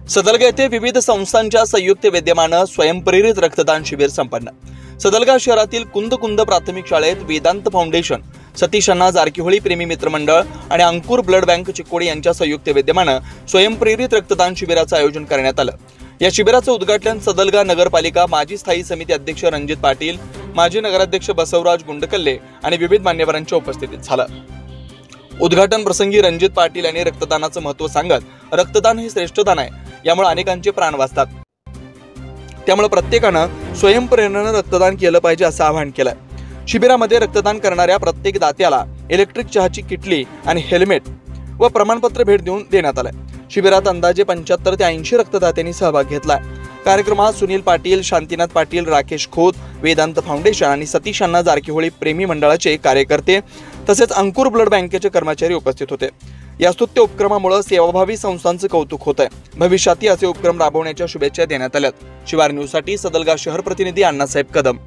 सदलगा येथे विविध संस्थांच्या संयुक्त विद्यमानं स्वयंप्रेरित रक्तदान शिबिर संपन्न। सदलगा शहरातील कुंद प्राथमिक शाळेत वेदांत फाउंडेशन, सतीश अण्णा जारकीहोळी प्रेमी मित्र मंडळ आणि अंकुर ब्लड बँक चिकोडी यांच्या संयुक्त विद्यमानं स्वयंप्रेरित रक्तदान शिबिराचं आयोजन करण्यात आलं। या शिबिराचं उद्घाटन सदलगा नगरपालिका माजी स्थायी समिती अध्यक्ष रणजित पाटील, माजी नगराध्यक्ष बसवराज गुंडकल्ले आणि विविध मान्यवरांच्या उपस्थितीत झालं। उद्घाटन प्रसंगी रणजित पाटील यांनी रक्तदानाचं महत्त्व सांगत, रक्तदान हे श्रेष्ठदान आहे, यामुळे अनेकांचे प्राण वाचतात, त्यामुळे प्रत्येकानं स्वयंप्रेरणेनं रक्तदान केलं पाहिजे असं आवाहन केलंय। शिबिरामध्ये रक्तदान करणाऱ्या प्रत्येक दात्याला इलेक्ट्रिक चहाची किटली आणि हेल्मेट व प्रमाणपत्र भेट देण्यात आलंय। शिबिरात अंदाजे 75 ते 80 रक्तदात्यांनी सहभाग घेतलाय। कार्यक्रमात सुनील पाटील, शांतीनाथ पाटील, राकेश खोत, वेदांत फाउंडेशन आणि सतीश अण्णा जारकीहोळी प्रेमी मंडळाचे कार्यकर्ते तसेच अंकुर ब्लड बँकेचे कर्मचारी उपस्थित होते। या स्तुत्य उपक्रमामुळे सेवाभावी संस्थांचं कौतुक होत आहे। भविष्यातही असे उपक्रम राबवण्याच्या शुभेच्छा देण्यात आल्यात। शिवार न्यूजसाठी सदलगा शहर प्रतिनिधी अण्णासाहेब कदम।